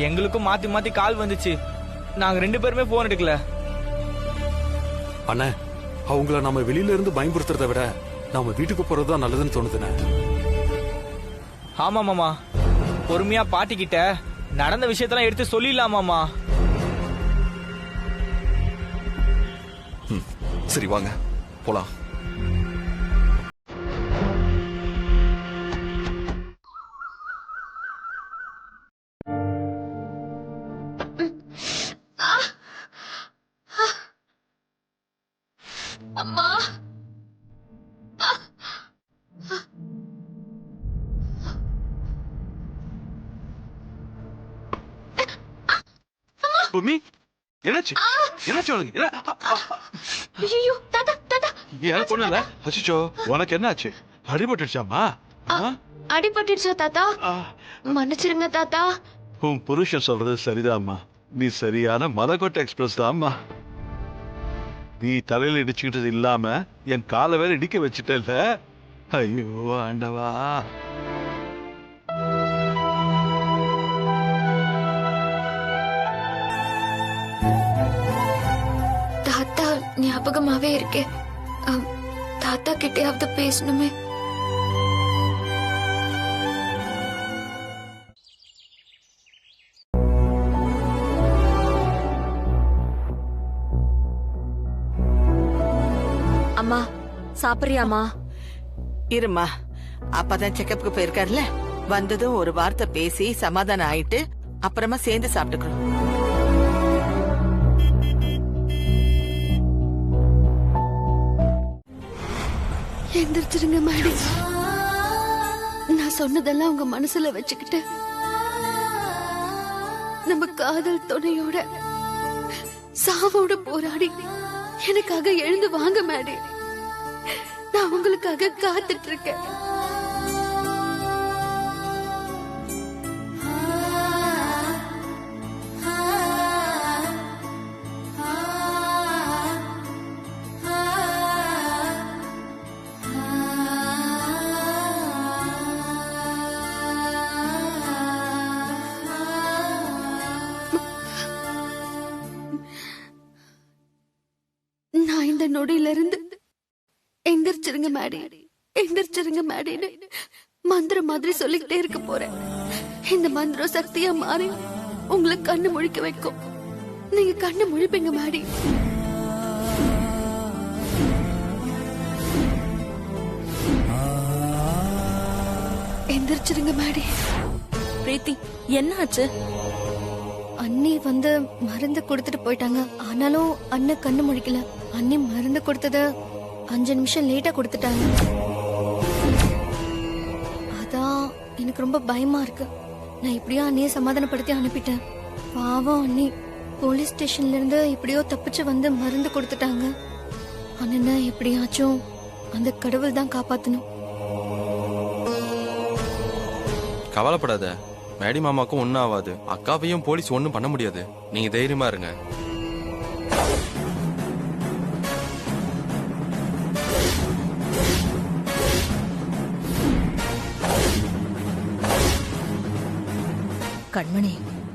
எங்களுக்கும் மாத்தி மாத்தி கால் வந்துச்சு. நாங்க 2 பேருமே போன் எடுக்கல. அண்ணா, அவங்கள நம்ம வெளியில இருந்து பயன்படுத்துறதை விட நாம வீட்டுக்கு போறதுதான் நல்லதுன்னு தோணுதுண்ணே. ஆமா மாமா, பொறுமையா பாட்டி கிட்ட நடந்த விஷயத்தெல்லாம் எடுத்து சொல்லிடலாம் மாமா. சரி வாங்க போலாம். அம்மா, பூமி, என்னாச்சு? என்னாச்சு உனக்கு? ஐயோ தாத்தா, தாத்தா எனக்கு ஒண்ணும் இல்ல. அச்சோ, உனக்கு என்னாச்சு? அடிபட்டுடுச்சாமா? அடிபட்டுடுச்சா தாத்தா? மன்னிச்சிருங்க தாத்தா. உன் புருஷன் சொல்றது சரிதாம்மா. நீ சரியான மலக்கோட்டை எக்ஸ்பிரஸ் தான்மா. நீ தலையில இடிச்சுக்கிட்டது இல்லாம என் காலை வேற இடிக்க வச்சுட்டல. ஐயோ ஆண்டவா. தாத்தா ஞாபகமாவே இருக்கே. தாத்தா கிட்டயாவது பேசணுமே. அம்மா சாப்பிடுறியாமா? இருமா, அப்பதான் செக்கப்புக்கு போயிருக்காருல, வந்ததும் ஒரு வார்த்தை பேசி சமாதானம் ஆயிட்டு அப்புறமா சேர்ந்து சாப்பிட்டுக்கிறோம். எந்திரிச்சிருங்க மேடம். நான் சொன்னதெல்லாம் உங்க மனசுல வச்சுக்கிட்டு நம்ம காதல் துணையோட சாவோட போராடி எனக்காக எழுந்து வாங்க மேடி. நான் உங்களுக்காக காத்துட்டு இருக்கேன். நான் இந்த நொடியில இருந்து எந்திரிச்சிருங்க மேடி, எந்திரிச்சிருங்க மேடின்னு மந்திரம் மாதிரி சொல்லிக்கிட்டே இருக்க போறேன். இந்த மந்திரம் சக்தியா மாறி உங்களை கண்ணு முழிக்க வைக்கும். நீங்க கண்ணு முழிப்பீங்க மேடி. எந்திரிச்சிருங்க மேடி. பிரீத்தி, என்ன ஆச்சு? அண்ணி வந்து மருந்து கொடுத்துட்டு போயிட்டாங்க. ஆனாலும் அண்ணன் கண்ணு முழிக்கல. அண்ணி மருந்து கொடுத்தத 5 நிமிஷம் லேட்டா கொடுத்துட்டாங்க. அதான் எனக்கு ரொம்ப பயமா இருக்கு. நான் இப்படியோ அண்ணியை சமாதானப்படுத்தி அனுப்பிட்டேன். பாவம் அண்ணி போலீஸ் ஸ்டேஷன்ல இருந்து எப்படியோ தப்பிச்சு வந்து மருந்து கொடுத்துட்டாங்க. அண்ணனை எப்படியாச்சும் அந்த கடவுள் தான் காப்பாத்தணும். கவலைப்படாத, மேடி மாமாக்கும் ஒன்னும் ஆகாது. அக்காவையும் போலீஸ் ஒன்னும் பண்ண முடியாது. நீங்க தைரியமா இருங்க. கண்மணி,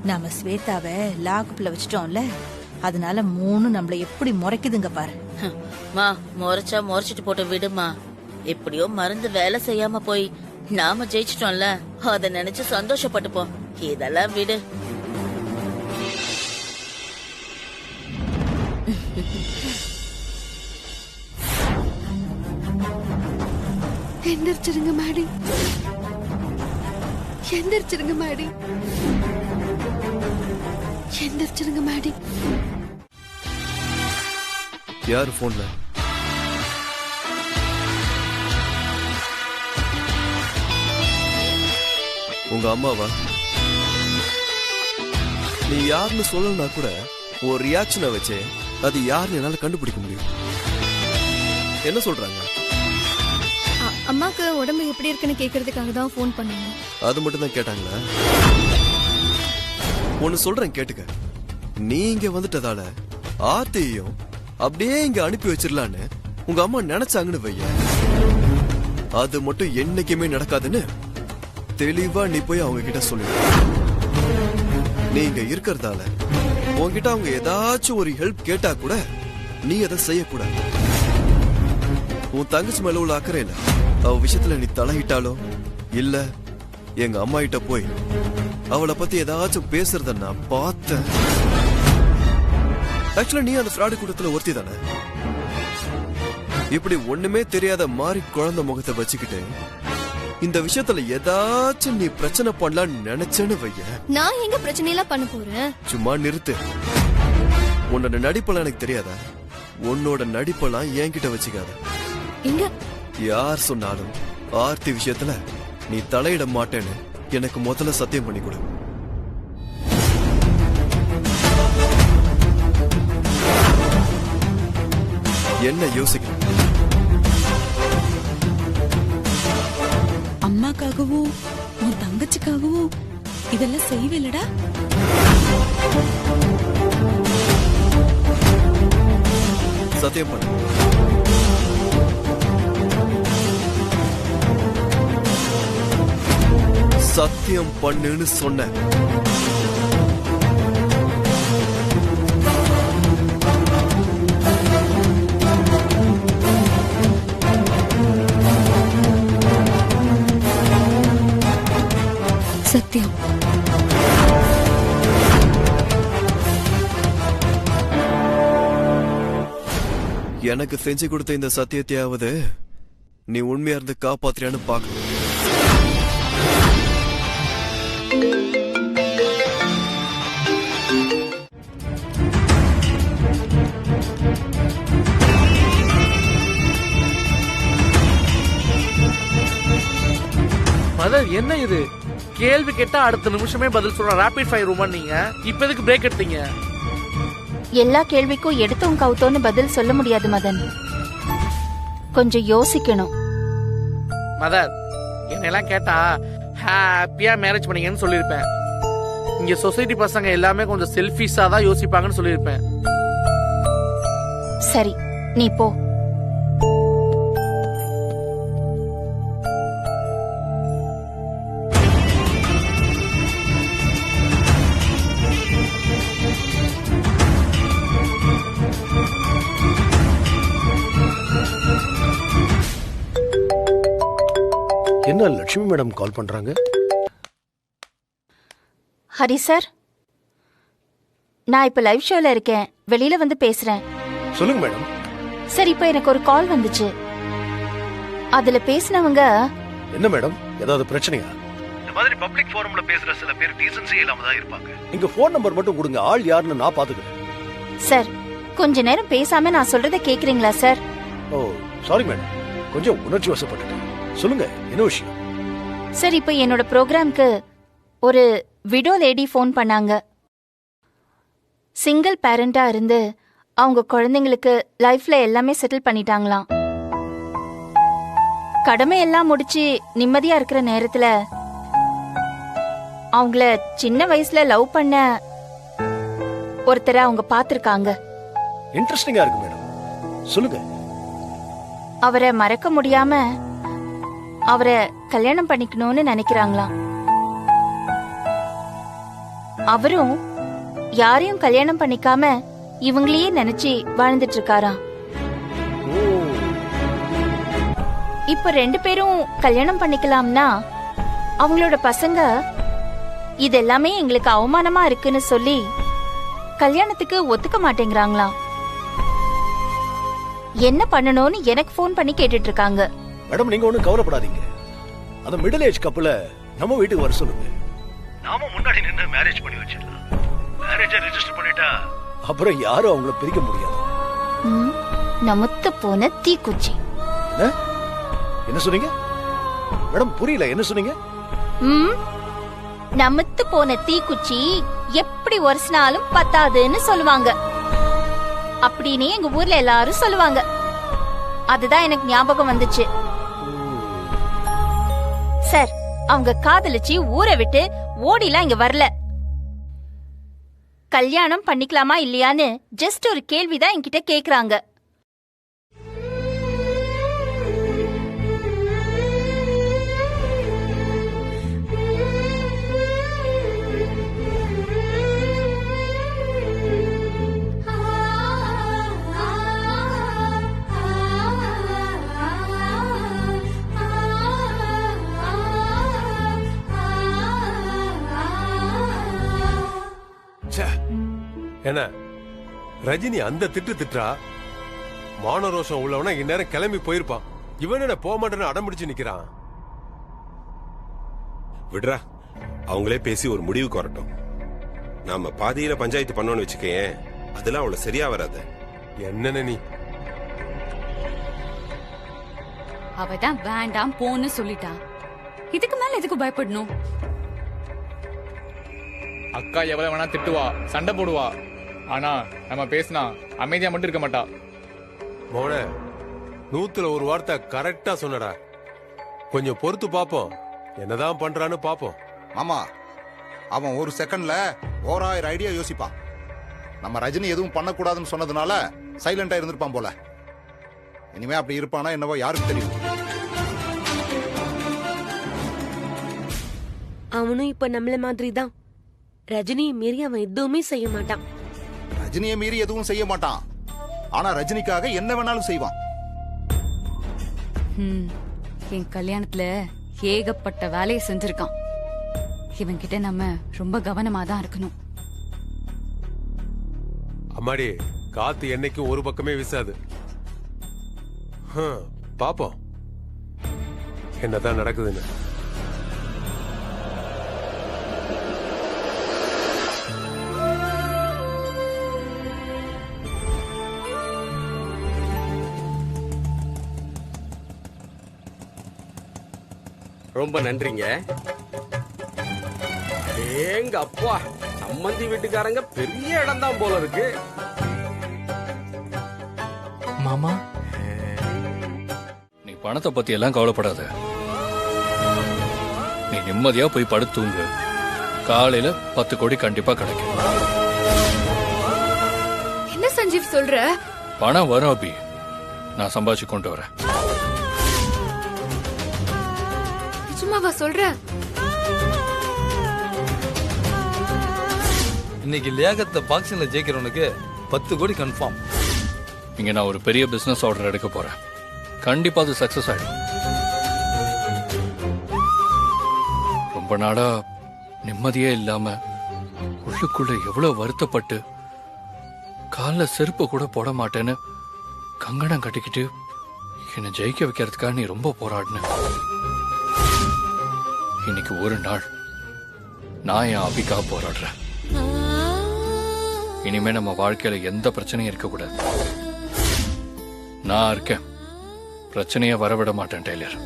நாம ஸ்வேதாவை லாக்குல வச்சிட்டோம்ல, அதனால 3 நம்மள எப்படி முறைக்குதுங்க பாரு. மா, முறைச்சா முறைச்சிட்டு போட்டு விடுமா. எப்படியோ மருந்து வேலை செய்யாம போய் நாம ஜெயிச்சிட்டோம்ல, அத நினைச்சு சந்தோஷப்பட்டுப்போம். இதெல்லாம் விடு. எந்திரிச்சிருங்க மேடி, எந்திரிச்சிருங்க மேடி, எந்திரிச்சிருங்க மேடி. யாரு போன்ல? உங்க அம்மாவா? நீ யாருன்னு சொல்லணும்னா கூட ஒரு ரியாக்ஷனை வச்சே அது யாருன்னு என்னால கண்டுபிடிக்க முடியும். என்ன சொல்றாங்க? அம்மாக்கு உடம்பு எப்படி இருக்குன்னு கேக்குறதுக்காக தான் போன் பண்ணாங்க. அது மட்டும் தான் கேட்டாங்களா? ஒன்னு சொல்றேன் கேட்டுக்க. நீ இங்க வந்துட்டதால ஆர்த்தியையும் அப்படியே இங்க அனுப்பி வச்சிடலான்னு உங்க அம்மா நினைச்சாங்கன்னு வைய, அது மட்டும் என்னைக்குமே நடக்காதுன்னு தெளிவா நீ போய் அவங்க கிட்ட சொல்லு. நீ இங்க இருக்கிறதால உன்கிட்ட அவங்க ஏதாச்சும் ஒரு ஹெல்ப் கேட்டா கூட நீ அதை செய்யக்கூடாது. உன் தங்கச்சி மேல உள்ள அக்கறை இல்ல, அவ விஷயத்துல நீ தலையிட்டாலோ இல்ல எங்க அம்மா கிட்ட போய் அவளை பத்தி ஏதாச்சும் பேசுறத நான் பார்த்தேன். ஆக்சுவலா நீ அந்த ஃப்ராடு கூட்டத்துல ஒருத்தி தானே. இப்படி ஒண்ணுமே தெரியாத மாதிரி குழந்தை முகத்தை வச்சுக்கிட்டு இந்த விஷயத்துல ஏதாச்சும் நீ பிரச்சனை பண்ணலாம்னு நினைச்சேன்னு வைய, நான் எங்க பிரச்சனையெல்லாம் பண்ண போறேன்? சும்மா நிறுத்து. உன்னோட நடிப்பெல்லாம் எனக்கு தெரியாதா? உன்னோட நடிப்பெல்லாம் என்கிட்ட வச்சுக்காத. யார் சொன்னாலும் ஆர்த்தி விஷயத்துல நீ தலையிட மாட்டேன்னு எனக்கு முதல்ல சத்தியம் பண்ணி கொடு. என்ன யோசிக்க? அம்மாக்காகவும் உன் தங்கச்சிக்காகவும் இதெல்லாம் செய்வேலடா. சத்தியம் பண்ணு. சத்தியம் பண்ணுன்னு சொன்ன. சத்தியம். எனக்கு செஞ்சு கொடுத்த இந்த சத்தியத்தையாவது நீ உண்மையா இருந்து காப்பாத்துறியான்னு பாக்க. மதர், என்ன இது? கேள்வி கேட்டா அடுத்த நிமிஷமே பதில் சொல்ற ரேபிட் ஃபயர் உமன் நீங்க. இப்ப எதுக்கு பிரேக் எடுத்தீங்க? எல்லா கேள்விக்கும் எடுத்தோம் கவுத்தோன்னு பதில் சொல்ல முடியாது மதன். கொஞ்சம் யோசிக்கணும். மதர், என்னெல்லாம் கேட்டா ஹாப்பியா மேரேஜ் பண்ணீங்கன்னு சொல்லியிருப்பேன். இங்க சொசைட்டி பசங்க எல்லாமே கொஞ்சம் செல்ஃபிஷா தான் யோசிப்பாங்கன்னு சொல்லியிருப்பேன். சரி, நீ போ. என்ன லட்சுமி மேடம் கால் பண்றாங்க? ஹரி சார், நான் இப்ப லைவ் ஷோல இருக்கேன், வெளியில வந்து பேசுறேன். சொல்லுங்க மேடம். சார், இப்ப எனக்கு ஒரு கால் வந்துச்சு. அதுல பேசினவங்க. என்ன மேடம், ஏதாவது பிரச்சனையா? இந்த மாதிரி பப்ளிக் ஃபோரம்ல பேசுற சில பேர் டீசன்சி இல்லாம தான் இருப்பாங்க. நீங்க ஃபோன் நம்பர் மட்டும் கொடுங்க, ஆள் யாருன்னு நான் பாத்துக்கிறேன். சார், கொஞ்ச நேரம் பேசாம நான் சொல்றதை கேக்குறீங்களா சார்? ஓ சாரி மேடம், கொஞ்சம் உணர்ச்சி வசப்பட்டுட்டேன். சொல்லுங்க, என்ன விஷயம்? சார், இப்ப என்னோட ப்ரோக்ராம்க்கு ஒரு விடோ லேடி ஃபோன் பண்ணாங்க. சிங்கிள் பேரண்டா இருந்து அவங்க குழந்தைங்களுக்கு லைஃப்ல எல்லாமே செட்டில் பண்ணிட்டாங்களாம். கடமை எல்லாம் முடிச்சு நிம்மதியா இருக்கிற நேரத்துல அவங்கள சின்ன வயசுல லவ் பண்ண ஒருத்தரை அவங்க பாத்திருக்காங்க. இன்ட்ரெஸ்டிங்கா இருக்கு மேடம், சொல்லுங்க. அவரை மறக்க முடியாம அவரை கல்யாணம் பண்ணிக்கணும்னு நினைக்கிறாங்களாம். அவரும் யாரையும் கல்யாணம் பண்ணிக்காம இவங்களையே நினைச்சு வாழ்ந்துட்டு இருக்காராம். இப்ப 2 பேரும் கல்யாணம் பண்ணிக்கலாம்னா அவங்களோட பசங்க இதெல்லாமே எங்களுக்கு அவமானமா இருக்குன்னு சொல்லி கல்யாணத்துக்கு ஒத்துக்க மாட்டேங்கிறாங்களாம். என்ன பண்ணணும்னு எனக்கு போன் பண்ணி கேட்டுட்டு இருக்காங்க. மேடம், நீங்க ஒண்ணும் கவலைப்படாதீங்க. அந்த மிடில் ஏஜ் கப்புல நம்ம வீட்டுக்கு வர சொல்லுங்க. நாம முன்னாடி நின்று மேரேஜ் பண்ணி வச்சிடலாம். மேரேஜ ரெஜிஸ்டர் பண்ணிட்டா அப்புறம் யாரும் அவங்கள பிரிக்க முடியாது. நமத்து போன தீக்குச்சி. என்ன சொன்னீங்க மேடம்? புரியல, என்ன சொன்னீங்க? நமத்து போன தீக்குச்சி எப்படி ஒரசினாலும் பத்தாதுன்னு சொல்லுவாங்க. அப்படின்னு எங்க ஊர்ல எல்லாரும் சொல்லுவாங்க. அதுதான் எனக்கு ஞாபகம் வந்துச்சு. சார், அவங்க காதலிச்சு ஊரை விட்டு ஓடிலாம் இங்க வரல. கல்யாணம் பண்ணிக்கலாமா இல்லையான்னு ஜஸ்ட் ஒரு கேள்விதான் என்கிட்ட கேக்குறாங்க. என்ன ரஜினி அந்த திட்டுறா? மானரோஷம் உள்ளவனா இந்நேரம் கிளம்பி போயிருப்பான். இவன் என்ன போக மாட்டேன்னு அடம்பிடிச்சு நிக்கிறான். விடுறா, அவங்களே பேசி ஒரு முடிவுக்கு வரட்டும். நாம பாதியில பஞ்சாயத்து பண்ணோன்னு வச்சுக்கேன், அதெல்லாம் அவ்வளவு சரியா வராது. என்ன நீ? அவதான் வேண்டாம் போன்னு சொல்லிட்டா. இதுக்கு மேல எதுக்கு பயப்படணும்? அக்கா எவ்வளவு வேணா திட்டுவா, சண்டை போடுவா. ஆனா நம்ம பேசினா அமைதியா மட்டும் இருக்க மாட்டா. மோனே, 100ல ஒரு வார்த்தை கரெக்டா சொன்னடா. கொஞ்சம் பொறுத்து பாப்போம், என்னதான் பண்றான்னு பாப்போம். ஆமா, அவன் ஒரு செகண்ட்ல 1000 ஐடியா யோசிப்பான். நம்ம ரஜினி எதுவும் பண்ணக்கூடாதுன்னு சொன்னதுனால சைலண்டா இருந்திருப்பான் போல. இனிமே அப்படி இருப்பானா என்னவோ யாருக்கு தெரியும். அவனும் இப்ப நம்மள மாதிரி தான். ரஜினியை மீறி அவன் எதுவுமே செய்ய மாட்டான். ரஜினியை மீறி எதுவும் செய்ய மாட்டான். ஆனா ரஜினிக்காக என்ன வேணாலும் செய்வான். என் கல்யாணத்துல ஏகப்பட்ட வேலையை செஞ்சிருக்கான். இவன் கிட்ட நம்ம ரொம்ப கவனமா தான் இருக்கணும். அம்மாடி, காத்து என்னைக்கும் ஒரு பக்கமே வீசாது. பாப்போம் என்னதான் நடக்குதுன்னு. ரொம்ப நன்றிங்க. ஏங்க அப்பா, சம்மந்தி வீட்டுக்காரங்க பெரிய இடம் தான் போல இருக்கு. மாமா, நீ பணத்தை பத்தி எல்லாம் கவலைப்படாத. நீ நிம்மதியா போய் படுத்துங்க. காலையில 10 கோடி கண்டிப்பா கிடைக்கும். என்ன சஞ்சீவ் சொல்ற? பணம் வரும் அபி, நான் சம்பாதிச்சு கொண்டு வரேன். நிஜமாவா சொல்ற? இன்னைக்கு லியாகத்தை பாக்ஸிங்ல ஜெயிக்கிறவனுக்கு 10 கோடி கன்ஃபார்ம். இங்க நான் ஒரு பெரிய பிசினஸ் ஆர்டர் எடுக்க போறேன். கண்டிப்பா அது சக்சஸ் ஆயிடும். ரொம்ப நாளா நிம்மதியே இல்லாம உள்ளுக்குள்ள எவ்வளவு வருத்தப்பட்டு காலில் செருப்பு கூட போட மாட்டேன்னு கங்கணம் கட்டிக்கிட்டு என்னை ஜெயிக்க வைக்கிறதுக்காக நீ ரொம்ப போராடின. இன்னைக்கு ஒரு நாள் நான் என் அபிக்காக போராடுறேன். இனிமே நம்ம வாழ்க்கையில எந்த பிரச்சனையும் இருக்கக்கூடாது. நான் இருக்கேன், பிரச்சனைய வரவிட மாட்டேன் டெய்லர்.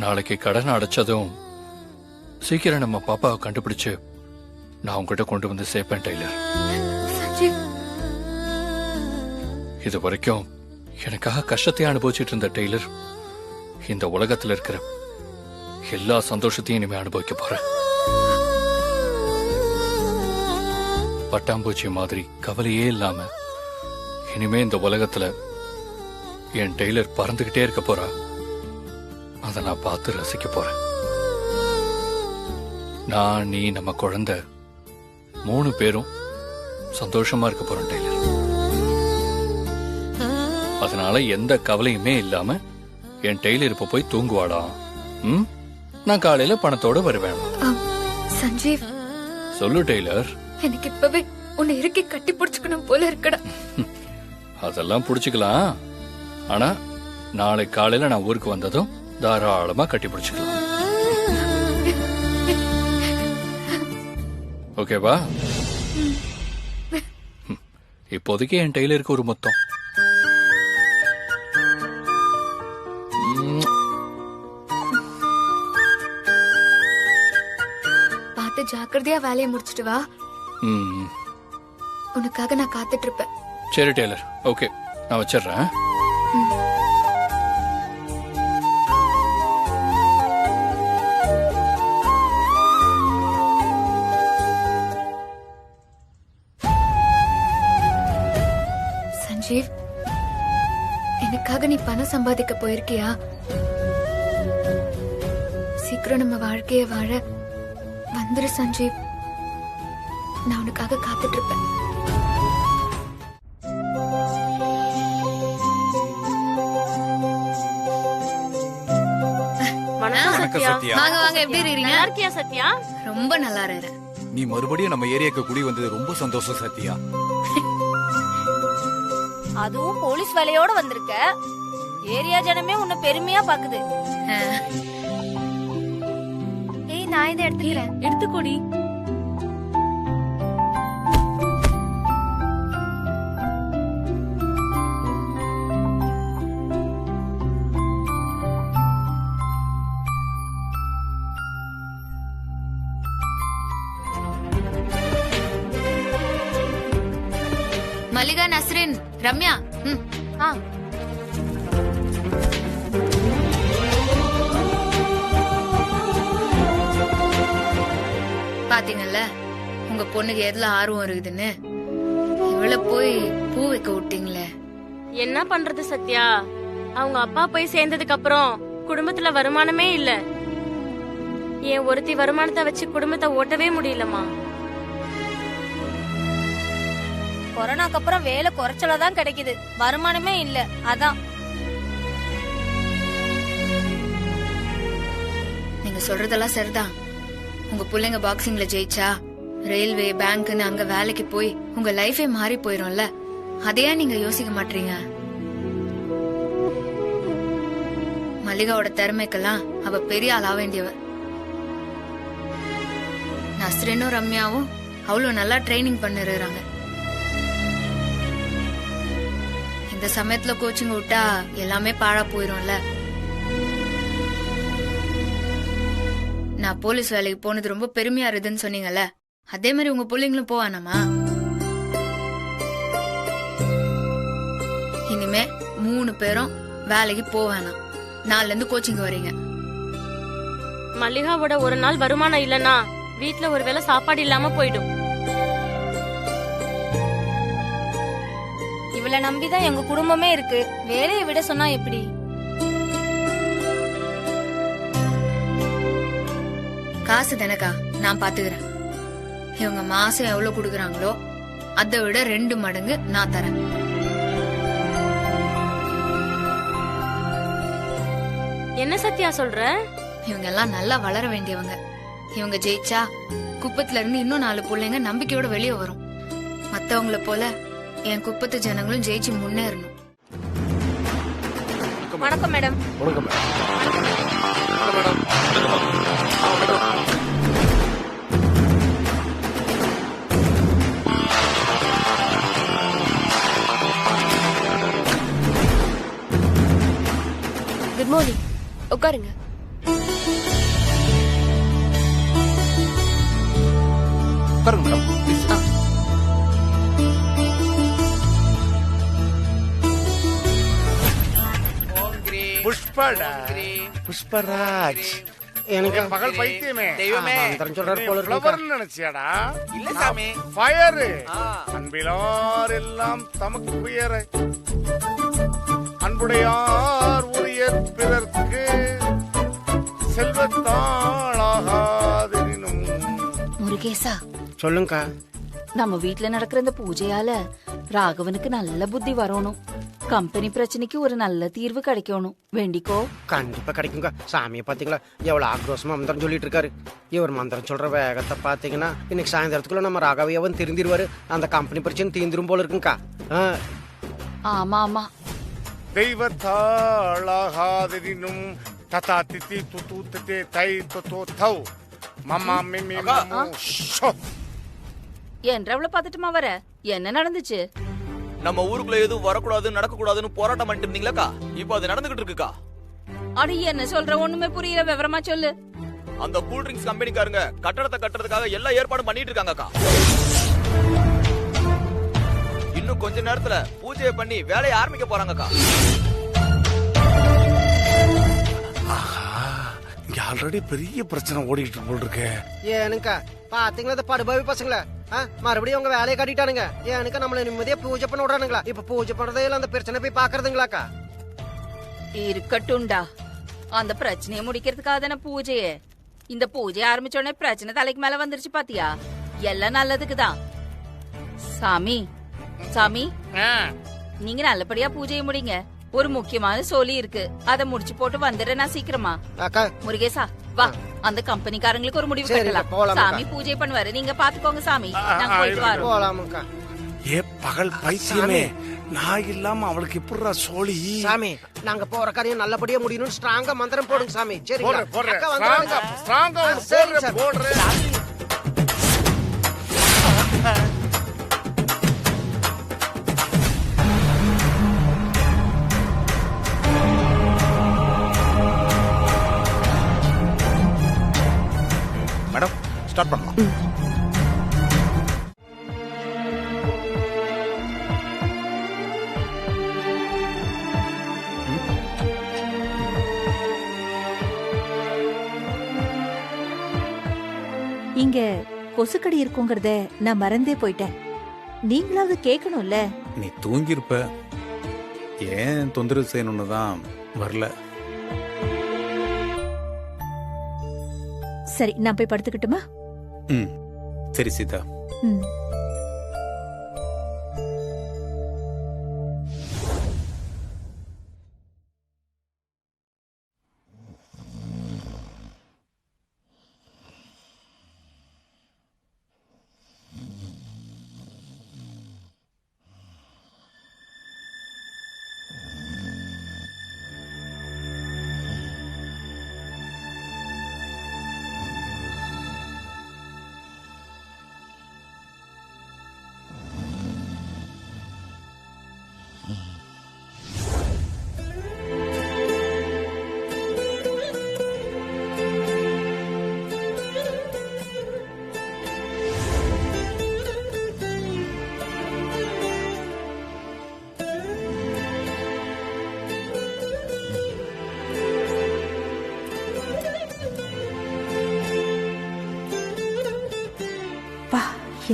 நாளைக்கு கடன் அடைச்சதும் சீக்கிரம் நம்ம பாப்பாவை கண்டுபிடிச்சு நான் உங்ககிட்ட கொண்டு வந்து சேர்ப்பேன் டெய்லர். இது வரைக்கும் எனக்காக கஷ்டத்தை அனுபவிச்சுட்டு இருந்த டெய்லர் இந்த உலகத்துல இருக்கிற எல்லா சந்தோஷத்தையும் இனிமே அனுபவிக்க போறேன். பட்டாம்பூச்சி மாதிரி கவலையே இல்லாம இனிமே இந்த உலகத்துல என் டெய்லர் பறந்துகிட்டே இருக்க போறா. அதை நான் பார்த்து ரசிக்க போறேன். நான், நீ, நம்ம குழந்தை 3 பேரும் சந்தோஷமா இருக்க போறோம் டெய்லர். அதனால எந்த கவலையுமே இல்லாம என் டெய்லர் இப்ப போய் தூங்குவாடா. நான் காலையில பணத்தோட வருவேன். சஞ்சீவ், சொல்லு டெய்லர். எனக்கு இப்பவே உன்னை இறுக்கி கட்டி பிடிச்சுக்கணும் போல இருக்கடா. அதெல்லாம் புடிச்சுக்கலாம். ஆனா நாளை காலையில நான் ஊருக்கு வந்ததும் தாராளமா கட்டி பிடிச்சுக்கலாம். ஓகேவா? இப்போதைக்கு என் டெய்லருக்கு ஒரு மொத்தம். பார்த்து ஜாக்கிரதையா வேலையை முடிச்சிட்டு வா. உனக்காக நான் காத்துட்டு இருப்பேன். சரி டெய்லர், ஓகே, நான் வச்சிடுறேன். சஞ்சீவ், எனக்காக நீ பணம் சம்பாதிக்க போயிருக்கியா? சீக்கிரம் நம்ம வாழ்க்கைய வாழ வந்துரு சஞ்சீவ். நான் உனக்காக காத்துட்டு இருப்பேன். வாங்க வாங்க, எப்படி இருக்கீங்க? நல்லா இருக்கியா சத்யா? ரொம்ப நல்லா இருக்கேன். நீ மறுபடியும் நம்ம ஏரியாக்கு குடி வந்தது ரொம்ப சந்தோஷம் சத்யா. அதுவும் போலீஸ் வேலையோட வந்திருக்க. ஏரியா ஜனமே உன்னை பெருமையா பாக்குது. ஏய், நான் இதை எடுத்துக்கிறேன். எடுத்துக்கோடி. மல்லிகா, நஸ்ரின், ரம்யா. பாத்தீங்கல்ல உங்க பொண்ணுக்கு எதுல ஆர்வம் இருக்குதுன்னு. இவள போய் பூ வைக்க விட்டீங்களே. என்ன பண்றது சத்யா, அவங்க அப்பா போய் சேர்ந்ததுக்கு அப்புறம் குடும்பத்துல வருமானமே இல்ல. என் ஒருத்தி வருமானத்தை வச்சு குடும்பத்தை ஓட்டவே முடியலமா. கொரோனாக்கு அப்புறம் வேலை குறைச்சலதான் கிடைக்குது, வருமானமே இல்ல. அதான் நீங்க சொல்றதெல்லாம் சரிதான். உங்க பிள்ளைங்க பாக்ஸிங்ல ஜெயிச்சா ரயில்வே, பேங்க்னு அங்க வேலைக்கு போய் உங்க லைஃபே மாறி போயிரும்ல. அதையா நீங்க யோசிக்க மாட்டீங்க? மல்லிகாவோட திறமைக்கெல்லாம் அவ பெரிய ஆளா வேண்டியவ. நஸ்ரினும் ரம்யாவும் அவ்வளவு நல்லா ட்ரைனிங் பண்ணிருக்காங்க. இந்த சமயத்துல கோச்சிங் விட்டா எல்லாமே பாழா போயிரும்ல. நான் போலீஸ் வேலைக்கு போனது ரொம்ப பெருமையா இருக்குதுன்னு சொன்னீங்கல்ல, அதே மாதிரி உங்க பிள்ளைங்களும் போவானாமா? இனிமே 3 பேரும் வேலைக்கு போவானா. நாளைல இருந்து கோச்சிங் வரீங்க. மல்லிகாவோட ஒரு நாள் வருமானம் இல்லனா வீட்ல ஒருவேளை சாப்பாடு இல்லாம போயிடும். இவளை நம்பிதான் எங்க குடும்பமே இருக்கு. வேலையை விட சொன்னா எப்படி? காசு தானக்கா, நான் பாத்துக்கிறேன். இவங்க மாசம் எவ்வளவு குடுக்கறாங்களோ அதை விட 2 மடங்கு நான் தரேன். என்ன சத்யா சொல்ற? இவங்க எல்லாம் நல்லா வளர வேண்டியவங்க. இவங்க ஜெயிச்சா குப்பத்துல இருந்து இன்னும் 4 பிள்ளைங்க நம்பிக்கையோட வெளியே வரும். மத்தவங்கள போல என் குப்பத்து ஜனங்களும் ஜெயிச்சு முன்னேறணும். வணக்கம் மேடம். வணக்கம் குட் மார்னிங். உட்காருங்க. உட்காருங்க மேடம் ப்ளீஸ். புஷ்பராஜ் எனக்கு பகல் பைத்தியமே. தெய்வமே சொல்றாரு போல இருக்கு. நினைச்சியாடா? இல்ல சாமி. ஃபயர் அன்பிலார் எல்லாம் தமக்கு உயர அன்புடையார் உரிய பிறர்க்கு செல்வத்தாளாகாதெனினும். முருகேசா, சொல்லுங்க. நம்ம வீட்ல நடக்கிற இந்த பூஜையால ராகவனுக்கு நல்ல புத்தி வரணும். கம்பெனி பிரச்சனைக்கு ஒரு நல்ல தீர்வு கிடைக்கணும். வேண்டிக்கோ. கண்டிப்பா கிடைக்குங்க. சாமியை பாத்தீங்களா எவ்வளவு ஆக்ரோஷமா மந்திரம் சொல்லிட்டு இருக்காரு. இவர் மந்திரம் சொல்ற வேகத்தை பாத்தீங்கன்னா இன்னைக்கு சாயந்தரத்துக்குள்ள நம்ம ராகவையவன் திருந்திருவாரு. அந்த கம்பெனி பிரச்சனை தீந்துரும் போல இருக்குங்கக்கா. ஆமா ஆமா. தெய்வத்தாளாகாதெனினும் ததா திதி துது ததே தை ததோ தௌ மம்மா மிமி மம்மு ஷோ. என்றவள பாத்துட்டுமா வர? என்ன நடந்துச்சு? நம்ம ஊருக்குள்ள எதுவும் வரக்கூடாது நடக்க கூடாதுன்னு போராட்டம் பண்ணிட்டு இருந்தீங்களாக்கா, இப்போ அது நடந்துகிட்டு இருக்குக்கா. அடி என்ன சொல்ற? ஒண்ணுமே புரியல, விவரமா சொல்லு. அந்த கூல் ட்ரிங்க்ஸ் கம்பெனிக்காரங்க கட்டடத்தை கட்டுறதுக்காக எல்லா ஏற்பாடும் பண்ணிட்டு இருக்காங்கக்கா. இன்னும் கொஞ்ச நேரத்துல பூஜையை பண்ணி வேலையை ஆரம்பிக்க போறாங்கக்கா. இங்க ஆல்ரெடி பெரிய பிரச்சனை ஓடிட்டு போல் இருக்கு. ஏனுக்கா பாத்தீங்களா இந்த படுபாவி பசங்கள மறுபடியும் அவங்க வேலையை காட்டிட்டானுங்க. ஏனுக்கா நம்மள நிம்மதியா பூஜை பண்ண விடுறானுங்களா? இப்ப பூஜை பண்றதே இல்ல, அந்த பிரச்சனை போய் பாக்குறதுங்களாக்கா? இருக்கட்டும்டா, அந்த பிரச்சனையை முடிக்கிறதுக்காக தானே பூஜையே. இந்த பூஜை ஆரம்பிச்ச உடனே பிரச்சனை தலைக்கு மேல வந்துருச்சு பாத்தியா? எல்லாம் நல்லதுக்குதான். சாமி சாமி, நீங்க நல்லபடியா பூஜையை முடிங்க. ஒரு முக்கியமான சோலி இருக்கு, அத முடிச்சு போட்டு வந்துடுறேன் நான் சீக்கிரமா. முருகேசா வா, அந்த கம்பெனிக்காரங்களுக்கு ஒரு முடிவு கட்டலாம். சாமி பூஜை பண்ணுவாரு, நீங்க பாத்துக்கோங்க சாமி. நாங்க போயிட்டு வரோம். ஏ பகல் பைத்தியமே, நான் இல்லாம அவளுக்கு எப்படிடா சோழி? சாமி நாங்க போற காரியம் நல்லபடியா முடியணும். ஸ்ட்ராங்கா மந்திரம் போடுங்க சாமி. சரி மேடம் ஸ்டார்ட் பண்ணலாம். இங்க கொசுக்கடி இருக்குங்கிறத நான் மறந்தே போயிட்டேன். நீங்களாவது கேட்கணும்ல. நீ தூங்கிருப்ப, ஏன் தொந்தரவு செய்யணும்னு தான் வரல. சரி, நான் போய் படுத்துக்கிட்டுமா? சரி சீதா.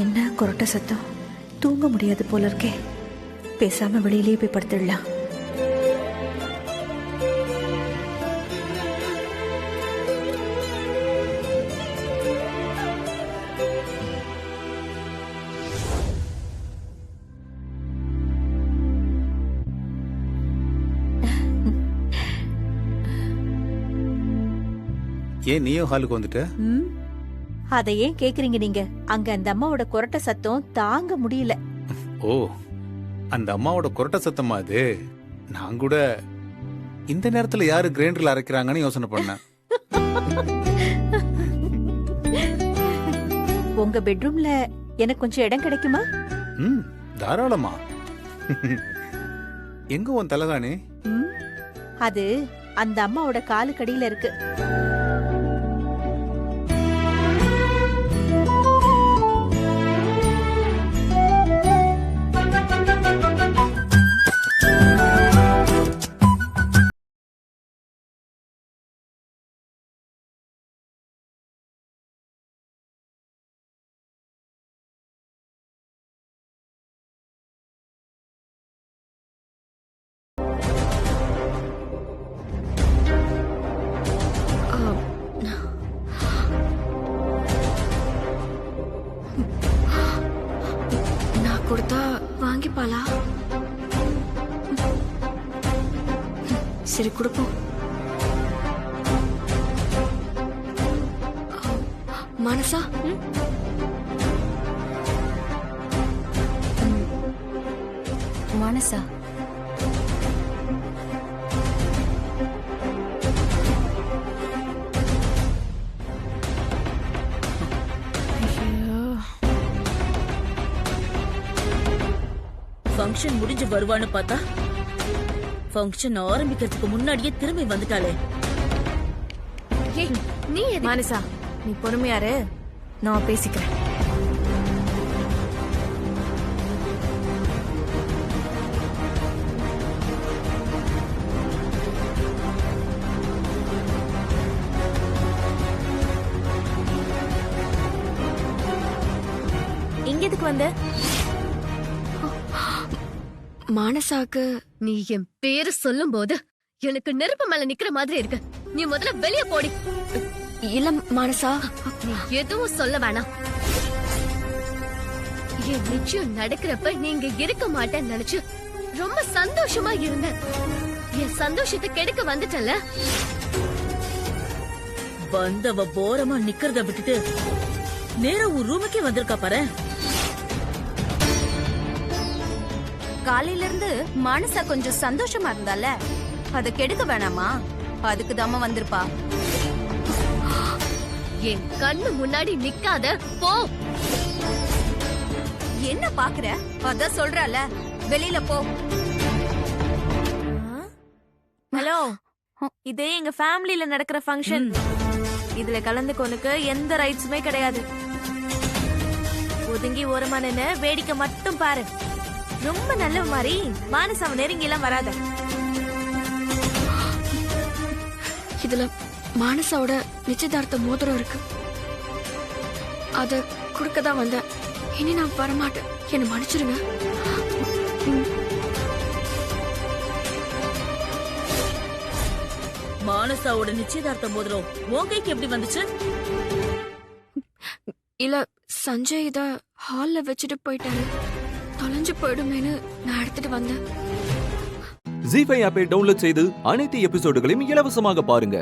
என்ன கொரட்ட சத்தம், தூங்க முடியாது போல இருக்கே. பேசாம வெளியிலேயே போய் படுத்துடலாம். ஏன் நீயும் ஹாலுக்கு வந்துட்ட? அதை ஏன் கேக்குறீங்க நீங்க? அங்க அந்த அம்மாவோட கொரட்ட சத்தம் தாங்க முடியல. ஓ, அந்த அம்மாவோட கொரட்ட சத்தமா அது? நான் கூட இந்த நேரத்துல யாரு கிரைண்டர்ல அரைக்கிறாங்கன்னு யோசனை பண்ணேன். உங்க பெட்ரூம்ல எனக்கு கொஞ்சம் இடம் கிடைக்குமா? தாராளமா. எங்க உன் தலைகாணி? அது அந்த அம்மாவோட காலுக்கடியில இருக்கு. கொடுத்தா வாங்கிப்பாளா? சரி கொடுப்போம். மனசா மனசா ஃபங்க்ஷன் முடிஞ்சு வருவான்னு பார்த்தா ஃபங்க்ஷன் ஆரம்பிக்கிறதுக்கு முன்னாடியே திரும்பி வந்துட்டாளே. நீ மனசா நீ பொறுமையாரு, நான் பேசிக்கிறேன். இங்க எதுக்கு வந்த? மானசாக்கு நீ என் பேரு சொல்லும் போது எனக்கு நெருப்பு மேல நிக்கிற மாதிரி இருக்கு. நீ முதல்ல வெளிய போடி. இல்ல மானசா, நீ எதுவும் சொல்ல வேணாம். என் நிச்சயம் நடக்கிறப்ப நீங்க இருக்க மாட்டேன்னு நினைச்சு ரொம்ப சந்தோஷமா இருந்த. என் சந்தோஷத்தை கெடுக்க வந்துட்டல. வந்தவ போரமா நிக்கிறத விட்டுட்டு நேரா உன் ரூமுக்கே வந்திருக்கா பாரு. காலையில இருந்து மனசா கொஞ்சம் சந்தோஷமா இருந்தால, அத கெடுக்க வேணாமா? அதுக்கு தாம வந்திருப்பா. என் கண்ணு முன்னாடி நிக்காத, போ. என்ன பாக்குற? அத சொல்றல, வெளியில போ. ஹலோ, இது எங்க ஃபேமிலில நடக்கிற ஃபங்க்ஷன். இதுல கலந்துக்கொனுக்கு எந்த ரைட்ஸுமே கிடையாது. ஒதுங்கி ஓரமா நின்னு வேடிக்கை மட்டும் பாரு. ரொம்ப நல்ல மாதிரி மானசாவ நெருங்கி எல்லாம் வராத. இதுல மானசாவோட நிச்சயதார்த்த மோதிரம் இருக்கு. அத குடுக்கதான் வந்த. இனி நான் வரமாட்டேன். என்ன மன்னிச்சிருங்க. மானசாவோட நிச்சயதார்த்த மோதிரம் உன் கைக்கு எப்படி வந்துச்சு? இல்ல, சஞ்சய் இத ஹால்ல வச்சுட்டு போயிட்டாரு. தொலைஞ்சு போயிடுமேனு நான் எடுத்துட்டு வந்தேன். ஜீ5 ஆப்பை டவுன்லோட் செய்து அனைத்து எபிசோடுகளையும் இலவசமாக பாருங்க.